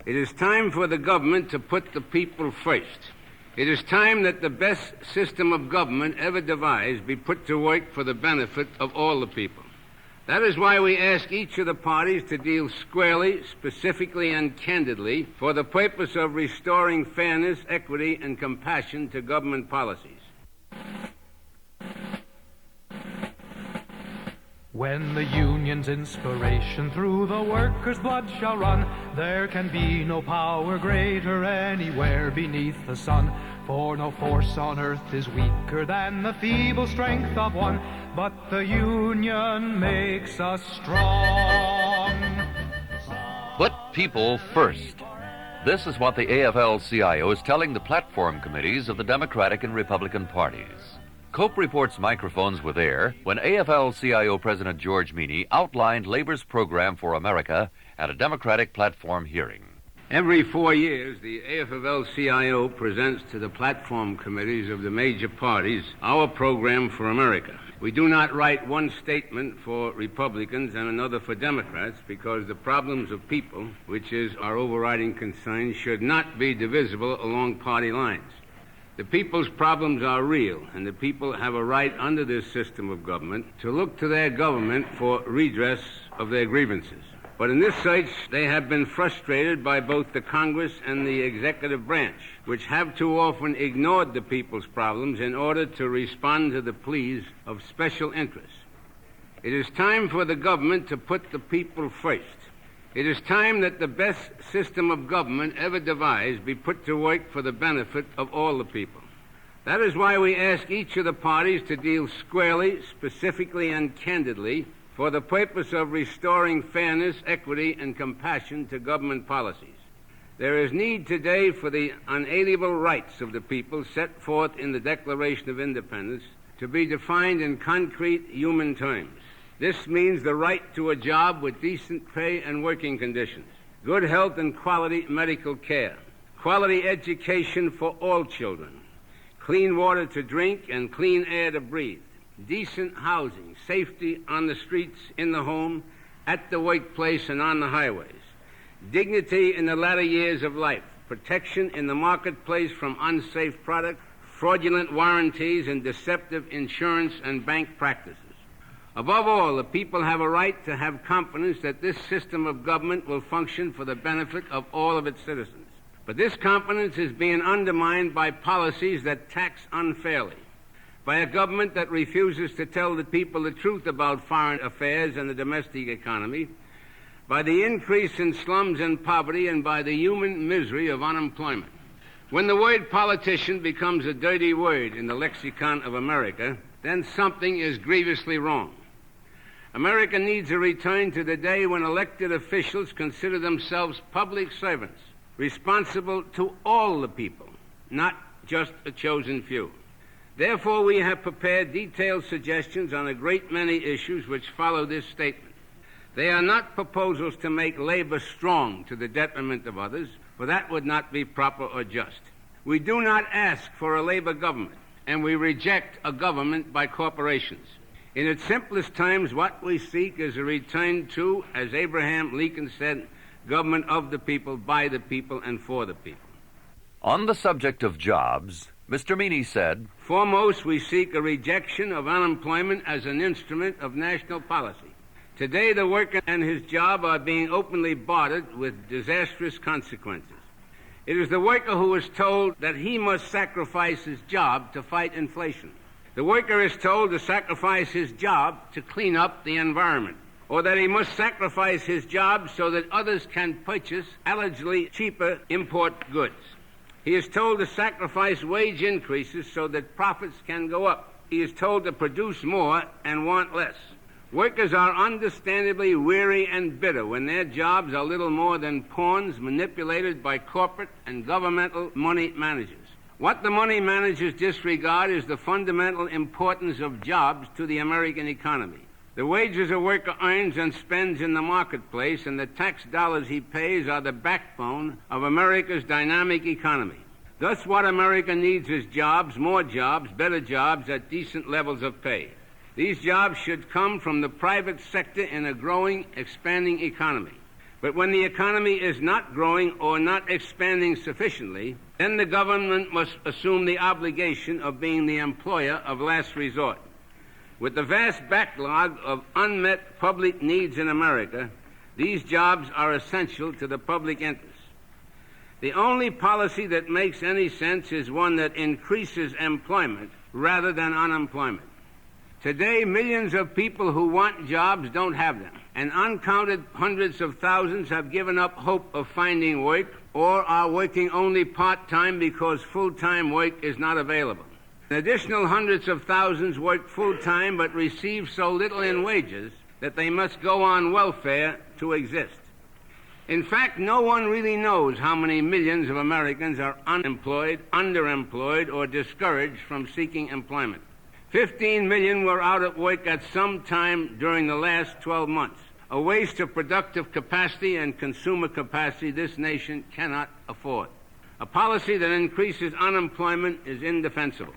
It is time for the government to put the people first. It is time that the best system of government ever devised be put to work for the benefit of all the people. That is why we ask each of the parties to deal squarely, specifically, and candidly for the purpose of restoring fairness, equity, and compassion to government policies. When the union's inspiration through the workers' blood shall run, there can be no power greater anywhere beneath the sun. For no force on earth is weaker than the feeble strength of one, but the union makes us strong. Put people first. This is what the AFL-CIO is telling the platform committees of the Democratic and Republican parties. Cope Report's microphones were there when AFL-CIO President George Meany outlined Labor's program for America at a Democratic platform hearing. Every 4 years, the AFL-CIO presents to the platform committees of the major parties our program for America. We do not write one statement for Republicans and another for Democrats because the problems of people, which is our overriding concern, should not be divisible along party lines. The people's problems are real, and the people have a right under this system of government to look to their government for redress of their grievances. But in this search, they have been frustrated by both the Congress and the executive branch, which have too often ignored the people's problems in order to respond to the pleas of special interests. It is time for the government to put the people first. It is time that the best system of government ever devised be put to work for the benefit of all the people. That is why we ask each of the parties to deal squarely, specifically, and candidly for the purpose of restoring fairness, equity, and compassion to government policies. There is need today for the unalienable rights of the people set forth in the Declaration of Independence to be defined in concrete human terms. This means the right to a job with decent pay and working conditions, good health and quality medical care, quality education for all children, clean water to drink and clean air to breathe, decent housing, safety on the streets, in the home, at the workplace, and on the highways, dignity in the latter years of life, protection in the marketplace from unsafe products, fraudulent warranties, and deceptive insurance and bank practices. Above all, the people have a right to have confidence that this system of government will function for the benefit of all of its citizens. But this confidence is being undermined by policies that tax unfairly, by a government that refuses to tell the people the truth about foreign affairs and the domestic economy, by the increase in slums and poverty, and by the human misery of unemployment. When the word politician becomes a dirty word in the lexicon of America, then something is grievously wrong. America needs a return to the day when elected officials consider themselves public servants, responsible to all the people, not just a chosen few. Therefore, we have prepared detailed suggestions on a great many issues which follow this statement. They are not proposals to make labor strong to the detriment of others, for that would not be proper or just. We do not ask for a labor government, and we reject a government by corporations. In its simplest terms, what we seek is a return to, as Abraham Lincoln said, government of the people, by the people, and for the people. On the subject of jobs, Mr. Meany said, foremost, we seek a rejection of unemployment as an instrument of national policy. Today, the worker and his job are being openly bartered with disastrous consequences. It is the worker who is told that he must sacrifice his job to fight inflation. The worker is told to sacrifice his job to clean up the environment, or that he must sacrifice his job so that others can purchase allegedly cheaper import goods. He is told to sacrifice wage increases so that profits can go up. He is told to produce more and want less. Workers are understandably weary and bitter when their jobs are little more than pawns manipulated by corporate and governmental money managers. What the money managers disregard is the fundamental importance of jobs to the American economy. The wages a worker earns and spends in the marketplace and the tax dollars he pays are the backbone of America's dynamic economy. Thus, what America needs is jobs, more jobs, better jobs at decent levels of pay. These jobs should come from the private sector in a growing, expanding economy. But when the economy is not growing or not expanding sufficiently, then the government must assume the obligation of being the employer of last resort. With the vast backlog of unmet public needs in America, these jobs are essential to the public interest. The only policy that makes any sense is one that increases employment rather than unemployment. Today, millions of people who want jobs don't have them, and uncounted hundreds of thousands have given up hope of finding work or are working only part-time because full-time work is not available. An additional hundreds of thousands work full-time but receive so little in wages that they must go on welfare to exist. In fact, no one really knows how many millions of Americans are unemployed, underemployed, or discouraged from seeking employment. 15 million were out of work at some time during the last 12 months, a waste of productive capacity and consumer capacity this nation cannot afford. A policy that increases unemployment is indefensible.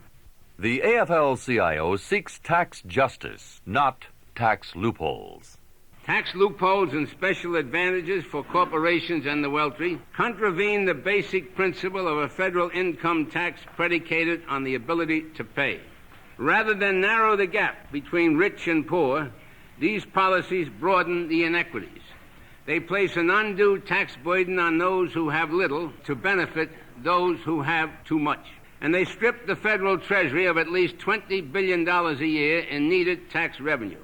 The AFL-CIO seeks tax justice, not tax loopholes. Tax loopholes and special advantages for corporations and the wealthy contravene the basic principle of a federal income tax predicated on the ability to pay. Rather than narrow the gap between rich and poor, these policies broaden the inequities. They place an undue tax burden on those who have little to benefit those who have too much. And they strip the federal treasury of at least $20 billion a year in needed tax revenue.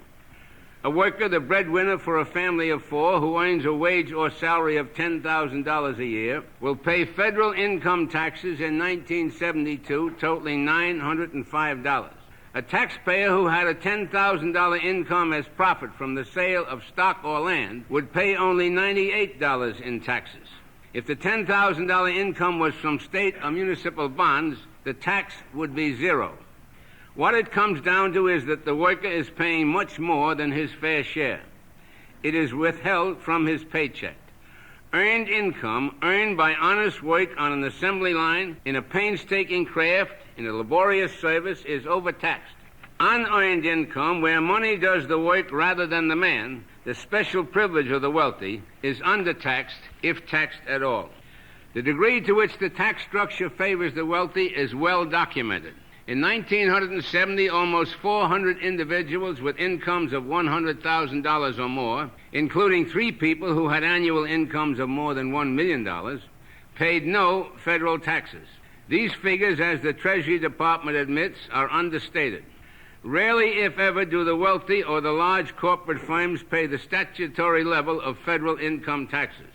A worker, the breadwinner for a family of four who earns a wage or salary of $10,000 a year, will pay federal income taxes in 1972 totaling $905. A taxpayer who had a $10,000 income as profit from the sale of stock or land would pay only $98 in taxes. If the $10,000 income was from state or municipal bonds, the tax would be zero. What it comes down to is that the worker is paying much more than his fair share. It is withheld from his paycheck. Earned income, earned by honest work on an assembly line, in a painstaking craft, in a laborious service, is overtaxed. Unearned income, where money does the work rather than the man, the special privilege of the wealthy, is undertaxed, if taxed at all. The degree to which the tax structure favors the wealthy is well documented. In 1970, almost 400 individuals with incomes of $100,000 or more, including 3 people who had annual incomes of more than $1 million, paid no federal taxes. These figures, as the Treasury Department admits, are understated. Rarely, if ever, do the wealthy or the large corporate firms pay the statutory level of federal income taxes.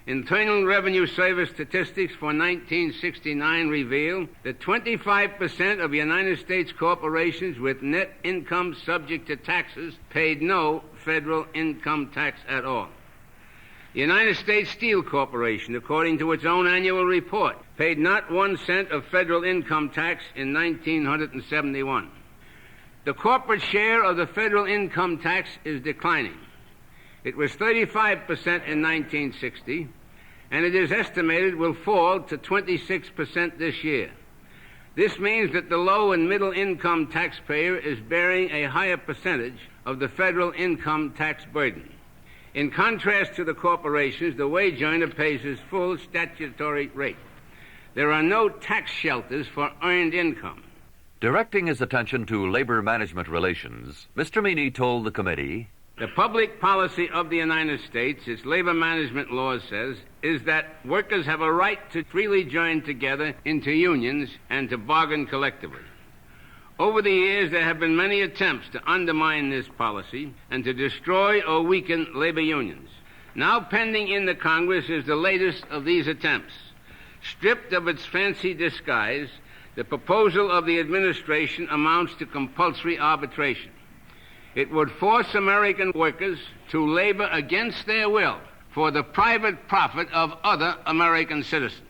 Internal Revenue Service statistics for 1969 reveal that 25% of United States corporations with net income subject to taxes paid no federal income tax at all. The United States Steel Corporation, according to its own annual report, paid not 1 cent of federal income tax in 1971. The corporate share of the federal income tax is declining. It was 35% in 1960, and it is estimated will fall to 26% this year. This means that the low and middle income taxpayer is bearing a higher percentage of the federal income tax burden. In contrast to the corporations, the wage earner pays his full statutory rate. There are no tax shelters for earned income. Directing his attention to labor management relations, Mr. Meany told the committee, the public policy of the United States, its labor management laws says, is that workers have a right to freely join together into unions and to bargain collectively. Over the years, there have been many attempts to undermine this policy and to destroy or weaken labor unions. Now pending in the Congress is the latest of these attempts. Stripped of its fancy disguise, the proposal of the administration amounts to compulsory arbitration. It would force American workers to labor against their will for the private profit of other American citizens.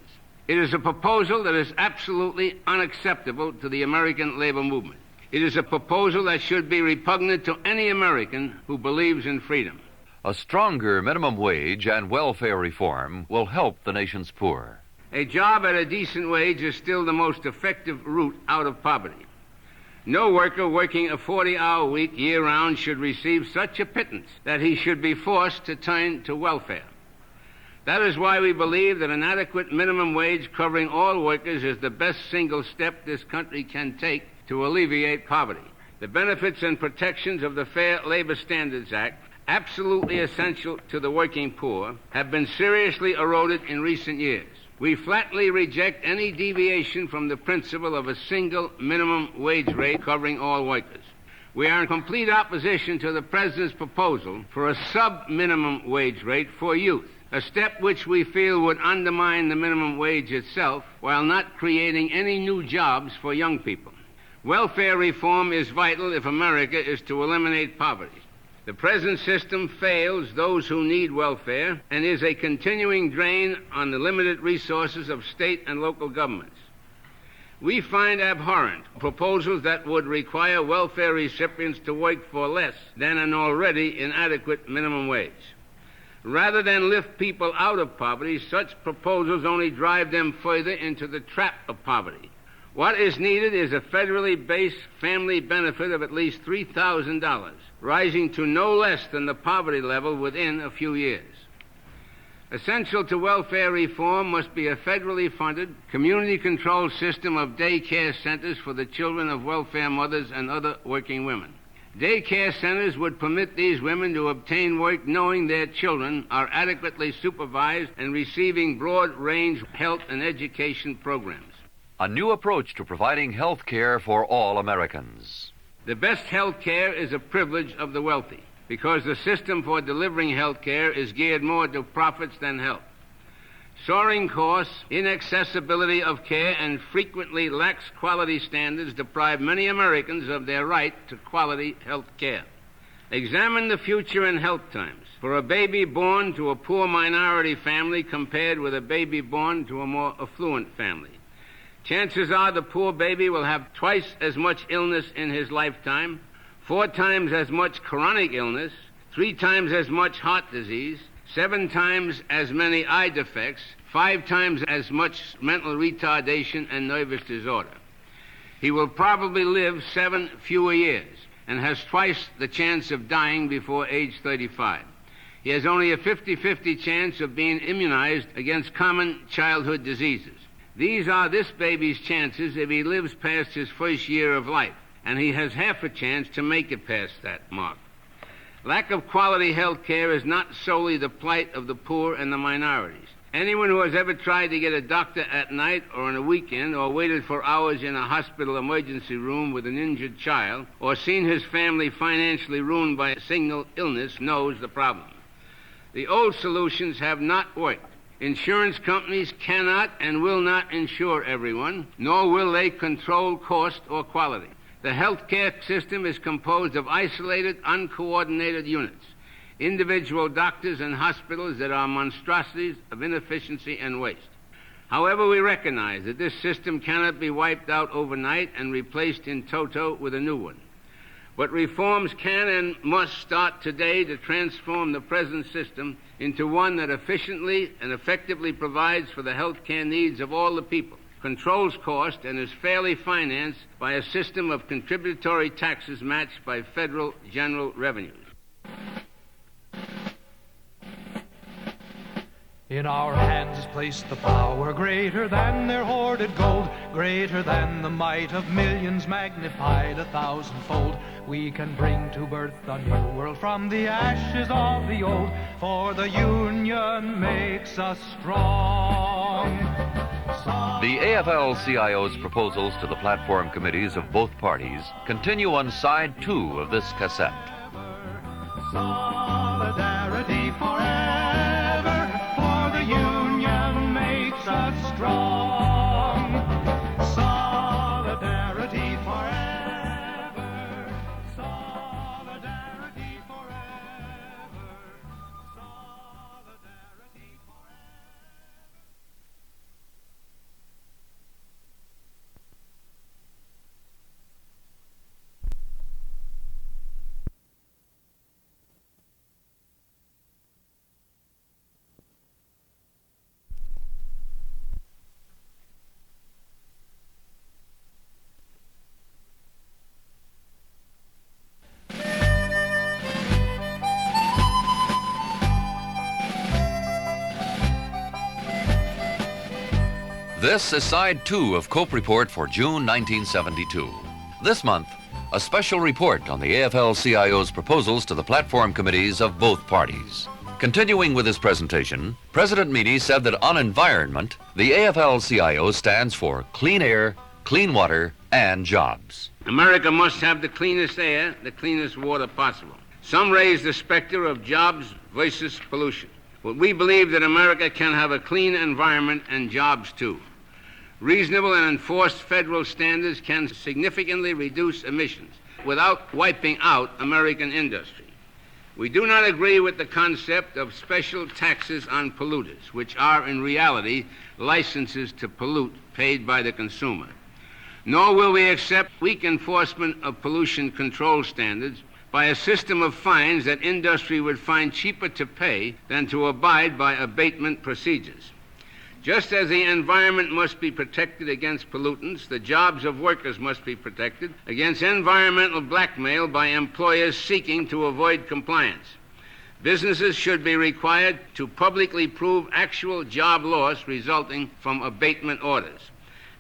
It is a proposal that is absolutely unacceptable to the American labor movement. It is a proposal that should be repugnant to any American who believes in freedom. A stronger minimum wage and welfare reform will help the nation's poor. A job at a decent wage is still the most effective route out of poverty. No worker working a 40-hour week year-round should receive such a pittance that he should be forced to turn to welfare. That is why we believe that an adequate minimum wage covering all workers is the best single step this country can take to alleviate poverty. The benefits and protections of the Fair Labor Standards Act, absolutely essential to the working poor, have been seriously eroded in recent years. We flatly reject any deviation from the principle of a single minimum wage rate covering all workers. We are in complete opposition to the President's proposal for a sub-minimum wage rate for youth, a step which we feel would undermine the minimum wage itself while not creating any new jobs for young people. Welfare reform is vital if America is to eliminate poverty. The present system fails those who need welfare and is a continuing drain on the limited resources of state and local governments. We find abhorrent proposals that would require welfare recipients to work for less than an already inadequate minimum wage. Rather than lift people out of poverty, such proposals only drive them further into the trap of poverty. What is needed is a federally based family benefit of at least $3,000, rising to no less than the poverty level within a few years. Essential to welfare reform must be a federally funded, community-controlled system of daycare centers for the children of welfare mothers and other working women. Daycare centers would permit these women to obtain work knowing their children are adequately supervised and receiving broad-range health and education programs. A new approach to providing health care for all Americans. The best health care is a privilege of the wealthy, because the system for delivering health care is geared more to profits than health. Soaring costs, inaccessibility of care, and frequently lax quality standards deprive many Americans of their right to quality health care. Examine the future in health times for a baby born to a poor minority family compared with a baby born to a more affluent family. Chances are the poor baby will have twice as much illness in his lifetime, 4 times as much chronic illness, 3 times as much heart disease, 7 times as many eye defects, 5 times as much mental retardation and nervous disorder. He will probably live 7 fewer years and has twice the chance of dying before age 35. He has only a 50-50 chance of being immunized against common childhood diseases. These are this baby's chances if he lives past his first year of life, and he has half a chance to make it past that mark. Lack of quality health care is not solely the plight of the poor and the minorities. Anyone who has ever tried to get a doctor at night or on a weekend, or waited for hours in a hospital emergency room with an injured child, or seen his family financially ruined by a single illness knows the problem. The old solutions have not worked. Insurance companies cannot and will not insure everyone, nor will they control cost or quality. The health care system is composed of isolated, uncoordinated units, individual doctors and hospitals that are monstrosities of inefficiency and waste. However, we recognize that this system cannot be wiped out overnight and replaced in toto with a new one. But reforms can and must start today to transform the present system into one that efficiently and effectively provides for the health care needs of all the people, controls cost, and is fairly financed by a system of contributory taxes matched by federal general revenues. In our hands is placed the power greater than their hoarded gold, greater than the might of millions magnified 1,000-fold. We can bring to birth a new world from the ashes of the old, for the union makes us strong. The AFL-CIO's proposals to the platform committees of both parties continue on side 2 of this cassette. Solidarity forever, for the union makes us strong. Solidarity forever, solidarity forever, solidarity forever. This is Side 2 of COPE Report for June 1972. This month, a special report on the AFL-CIO's proposals to the platform committees of both parties. Continuing with his presentation, President Meany said that on environment, the AFL-CIO stands for clean air, clean water, and jobs. America must have the cleanest air, the cleanest water possible. Some raise the specter of jobs versus pollution. But we believe that America can have a clean environment and jobs too. Reasonable and enforced federal standards can significantly reduce emissions without wiping out American industry. We do not agree with the concept of special taxes on polluters, which are in reality licenses to pollute paid by the consumer. Nor will we accept weak enforcement of pollution control standards by a system of fines that industry would find cheaper to pay than to abide by abatement procedures. Just as the environment must be protected against pollutants, the jobs of workers must be protected against environmental blackmail by employers seeking to avoid compliance. Businesses should be required to publicly prove actual job loss resulting from abatement orders.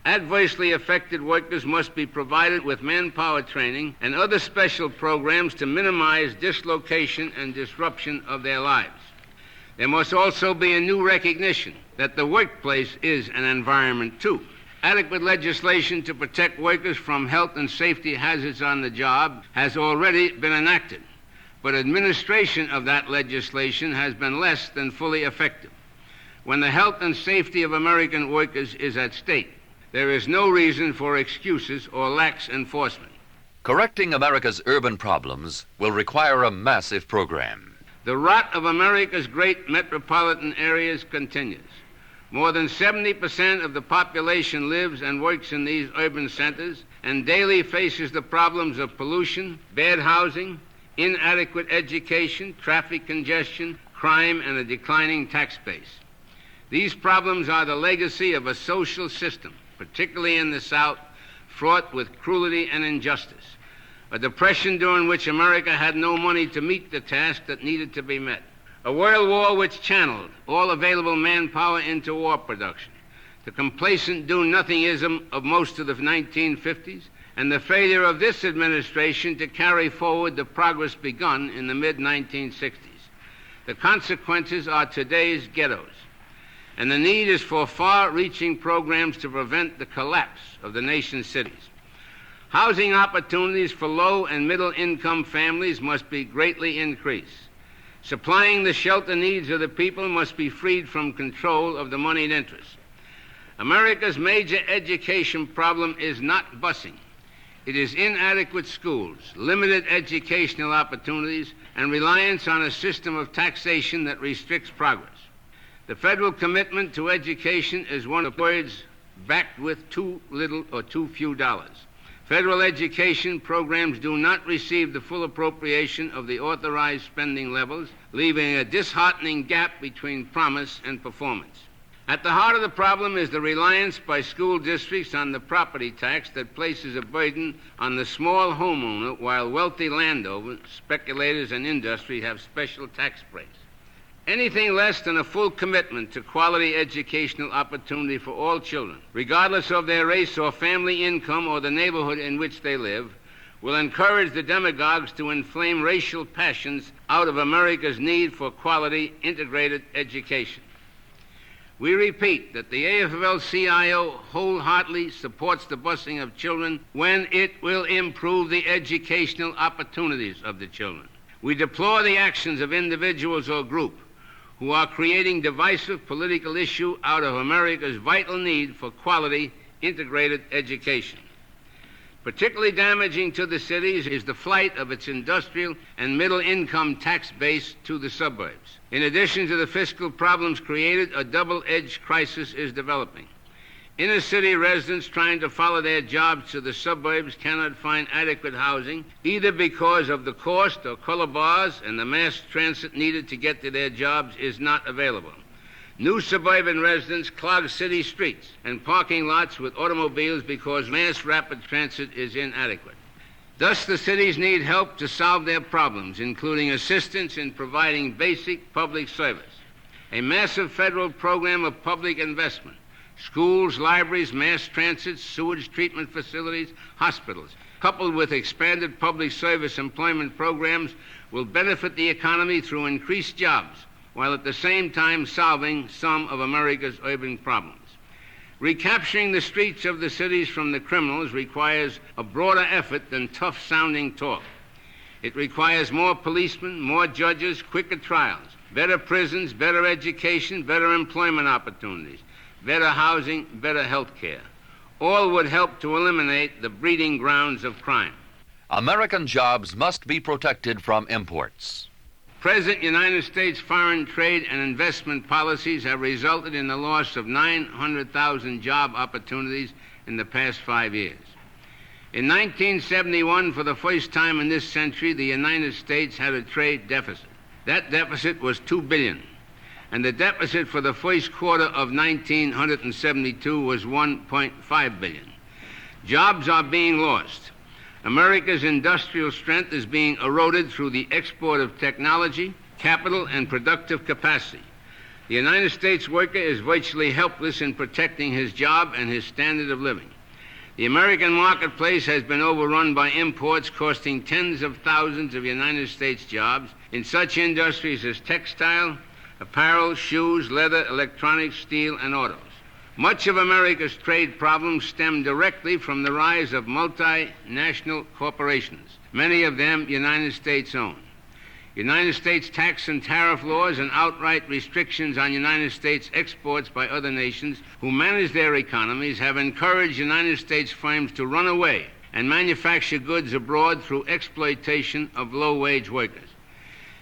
Adversely affected workers must be provided with manpower training and other special programs to minimize dislocation and disruption of their lives. There must also be a new recognition that the workplace is an environment too. Adequate legislation to protect workers from health and safety hazards on the job has already been enacted, but administration of that legislation has been less than fully effective. When the health and safety of American workers is at stake, there is no reason for excuses or lax enforcement. Correcting America's urban problems will require a massive program. The rot of America's great metropolitan areas continues. More than 70% of the population lives and works in these urban centers and daily faces the problems of pollution, bad housing, inadequate education, traffic congestion, crime, and a declining tax base. These problems are the legacy of a social system, particularly in the South, fraught with cruelty and injustice. A depression during which America had no money to meet the task that needed to be met. A world war which channeled all available manpower into war production. The complacent do-nothingism of most of the 1950s, and the failure of this administration to carry forward the progress begun in the mid-1960s. The consequences are today's ghettos, and the need is for far-reaching programs to prevent the collapse of the nation's cities. Housing opportunities for low and middle-income families must be greatly increased. Supplying the shelter needs of the people must be freed from control of the moneyed interests. America's major education problem is not busing. It is inadequate schools, limited educational opportunities, and reliance on a system of taxation that restricts progress. The federal commitment to education is one of words backed with too little or too few dollars. Federal education programs do not receive the full appropriation of the authorized spending levels, leaving a disheartening gap between promise and performance. At the heart of the problem is the reliance by school districts on the property tax that places a burden on the small homeowner, while wealthy landowners, speculators, and industry have special tax breaks. Anything less than a full commitment to quality educational opportunity for all children, regardless of their race or family income or the neighborhood in which they live, will encourage the demagogues to inflame racial passions out of America's need for quality integrated education. We repeat that the AFL-CIO wholeheartedly supports the busing of children when it will improve the educational opportunities of the children. We deplore the actions of individuals or groups who are creating divisive political issue out of America's vital need for quality integrated education. Particularly damaging to the cities is the flight of its industrial and middle-income tax base to the suburbs. In addition to the fiscal problems created, a double-edged crisis is developing. Inner-city residents trying to follow their jobs to the suburbs cannot find adequate housing, either because of the cost or color bars, and the mass transit needed to get to their jobs is not available. New suburban residents clog city streets and parking lots with automobiles because mass rapid transit is inadequate. Thus, the cities need help to solve their problems, including assistance in providing basic public service. A massive federal program of public investment schools, libraries, mass transit, sewage treatment facilities, hospitals, coupled with expanded public service employment programs, will benefit the economy through increased jobs, while at the same time solving some of America's urban problems. Recapturing the streets of the cities from the criminals requires a broader effort than tough-sounding talk. It requires more policemen, more judges, quicker trials, better prisons, better education, better employment opportunities, better housing, better health care. All would help to eliminate the breeding grounds of crime. American jobs must be protected from imports. Present United States foreign trade and investment policies have resulted in the loss of 900,000 job opportunities in the past 5 years. In 1971, for the first time in this century, the United States had a trade deficit. That deficit was $2 billion, and the deficit for the first quarter of 1972 was $1.5 billion. Jobs are being lost. America's industrial strength is being eroded through the export of technology, capital, and productive capacity. The United States worker is virtually helpless in protecting his job and his standard of living. The American marketplace has been overrun by imports costing tens of thousands of United States jobs in such industries as textile, apparel, shoes, leather, electronics, steel, and autos. Much of America's trade problems stem directly from the rise of multinational corporations, many of them United States-owned. United States tax and tariff laws and outright restrictions on United States exports by other nations who manage their economies have encouraged United States firms to run away and manufacture goods abroad through exploitation of low-wage workers.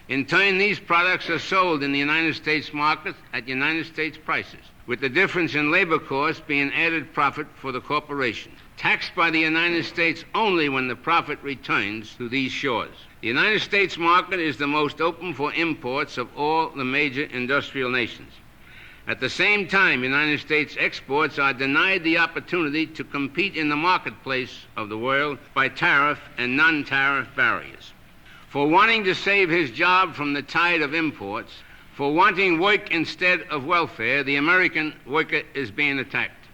In turn, these products are sold in the United States market at United States prices, with the difference in labor costs being added profit for the corporation, taxed by the United States only when the profit returns to these shores. The United States market is the most open for imports of all the major industrial nations. At the same time, United States exports are denied the opportunity to compete in the marketplace of the world by tariff and non-tariff barriers. For wanting to save his job from the tide of imports, for wanting work instead of welfare, the American worker is being attacked.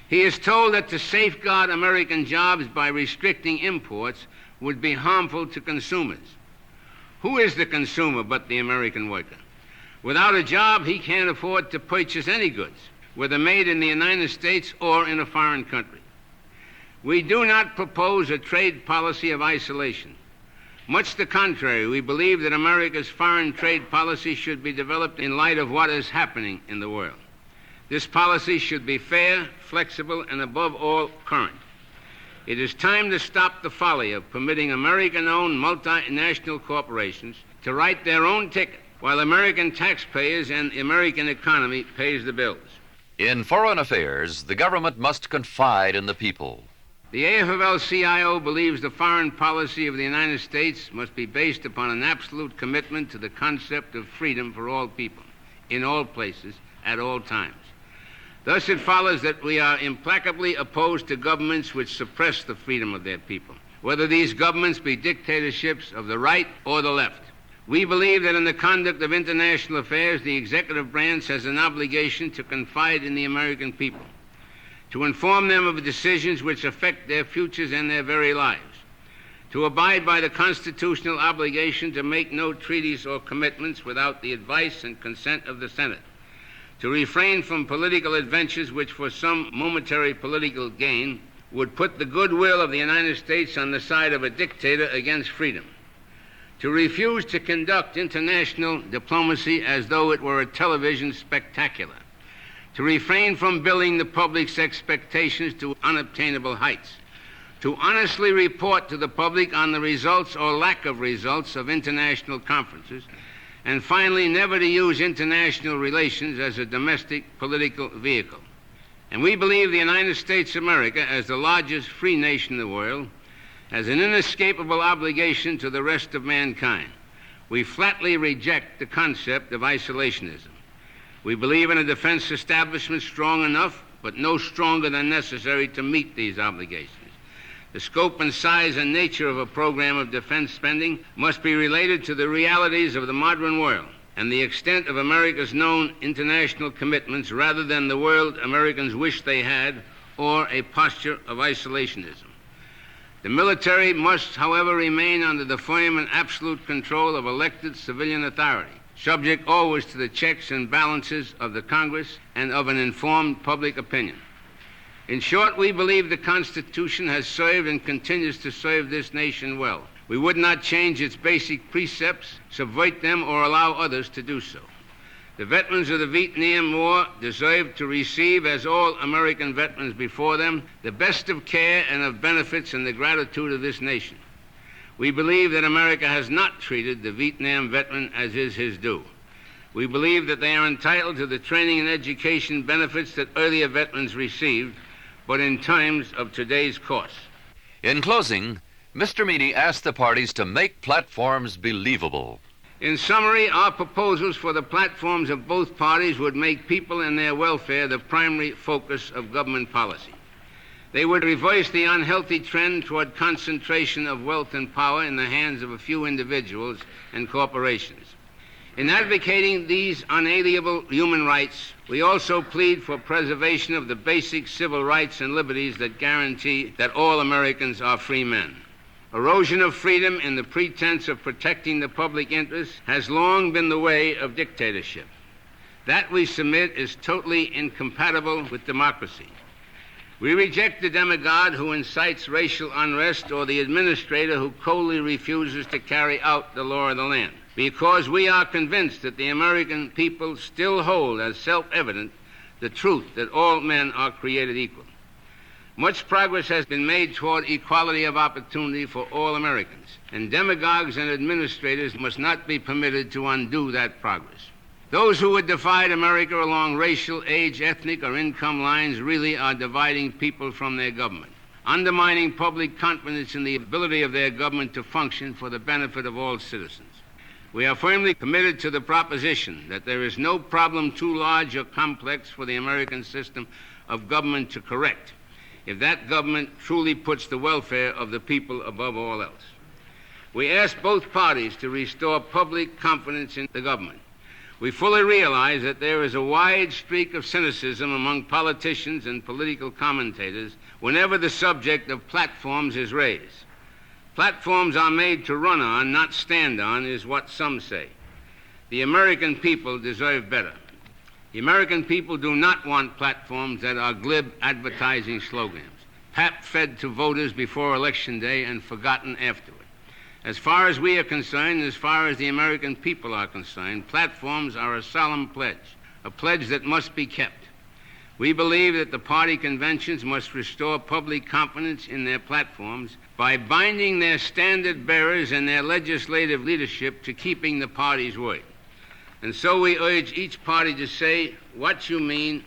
He is told that to safeguard American jobs by restricting imports would be harmful to consumers. Who is the consumer but the American worker? Without a job, he can't afford to purchase any goods, whether made in the United States or in a foreign country. We do not propose a trade policy of isolation. Much the contrary, we believe that America's foreign trade policy should be developed in light of what is happening in the world. This policy should be fair, flexible, and above all, current. It is time to stop the folly of permitting American-owned multinational corporations to write their own ticket while American taxpayers and the American economy pays the bills. In foreign affairs, the government must confide in the people. The AFL-CIO believes the foreign policy of the United States must be based upon an absolute commitment to the concept of freedom for all people, in all places, at all times. Thus, it follows that we are implacably opposed to governments which suppress the freedom of their people, whether these governments be dictatorships of the right or the left. We believe that in the conduct of international affairs, the executive branch has an obligation to confide in the American people, to inform them of decisions which affect their futures and their very lives, to abide by the constitutional obligation to make no treaties or commitments without the advice and consent of the Senate, to refrain from political adventures which for some momentary political gain would put the goodwill of the United States on the side of a dictator against freedom, to refuse to conduct international diplomacy as though it were a television spectacular, to refrain from building the public's expectations to unobtainable heights, to honestly report to the public on the results or lack of results of international conferences, and finally, never to use international relations as a domestic political vehicle. And we believe the United States of America, as the largest free nation in the world, has an inescapable obligation to the rest of mankind. We flatly reject the concept of isolationism. We believe in a defense establishment strong enough, but no stronger than necessary to meet these obligations. The scope and size and nature of a program of defense spending must be related to the realities of the modern world and the extent of America's known international commitments rather than the world Americans wish they had or a posture of isolationism. The military must, however, remain under the firm and absolute control of elected civilian authority, subject always to the checks and balances of the Congress and of an informed public opinion. In short, we believe the Constitution has served and continues to serve this nation well. We would not change its basic precepts, subvert them, or allow others to do so. The veterans of the Vietnam War deserve to receive, as all American veterans before them, the best of care and of benefits and the gratitude of this nation. We believe that America has not treated the Vietnam veteran as is his due. We believe that they are entitled to the training and education benefits that earlier veterans received, but in times of today's course. In closing, Mr. Meany asked the parties to make platforms believable. In summary, our proposals for the platforms of both parties would make people and their welfare the primary focus of government policy. They would reverse the unhealthy trend toward concentration of wealth and power in the hands of a few individuals and corporations. In advocating these unalienable human rights, we also plead for preservation of the basic civil rights and liberties that guarantee that all Americans are free men. Erosion of freedom in the pretense of protecting the public interest has long been the way of dictatorship. That, we submit, is totally incompatible with democracy. We reject the demagogue who incites racial unrest or the administrator who coldly refuses to carry out the law of the land, because we are convinced that the American people still hold as self-evident the truth that all men are created equal. Much progress has been made toward equality of opportunity for all Americans, and demagogues and administrators must not be permitted to undo that progress. Those who would divide America along racial, age, ethnic, or income lines really are dividing people from their government, undermining public confidence in the ability of their government to function for the benefit of all citizens. We are firmly committed to the proposition that there is no problem too large or complex for the American system of government to correct, if that government truly puts the welfare of the people above all else. We ask both parties to restore public confidence in the government. We fully realize that there is a wide streak of cynicism among politicians and political commentators whenever the subject of platforms is raised. Platforms are made to run on, not stand on, is what some say. The American people deserve better. The American people do not want platforms that are glib advertising slogans, pap-fed to voters before Election Day and forgotten afterward. As far as we are concerned, as far as the American people are concerned, platforms are a solemn pledge, a pledge that must be kept. We believe that the party conventions must restore public confidence in their platforms by binding their standard bearers and their legislative leadership to keeping the party's word. And so we urge each party to say what you mean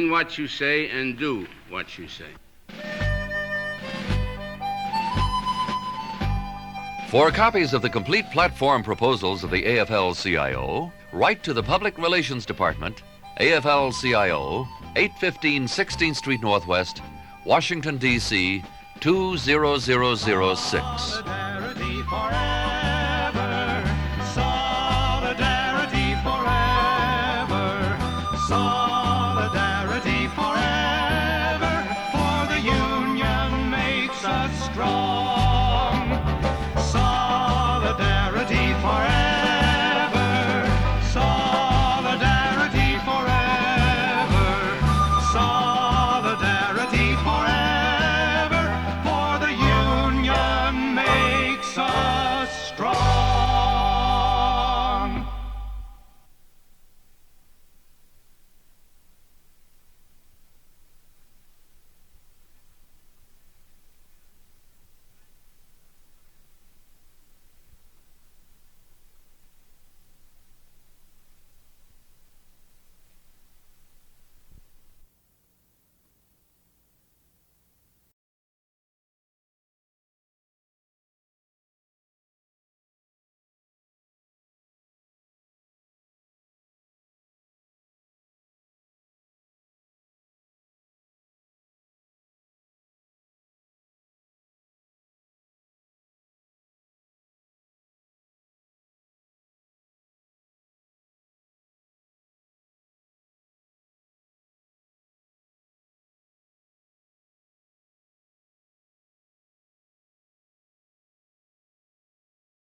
what you say, and do what you say. For copies of the complete platform proposals of the AFL-CIO, write to the Public Relations Department, AFL-CIO, 815 16th Street Northwest, Washington, D.C., 20006.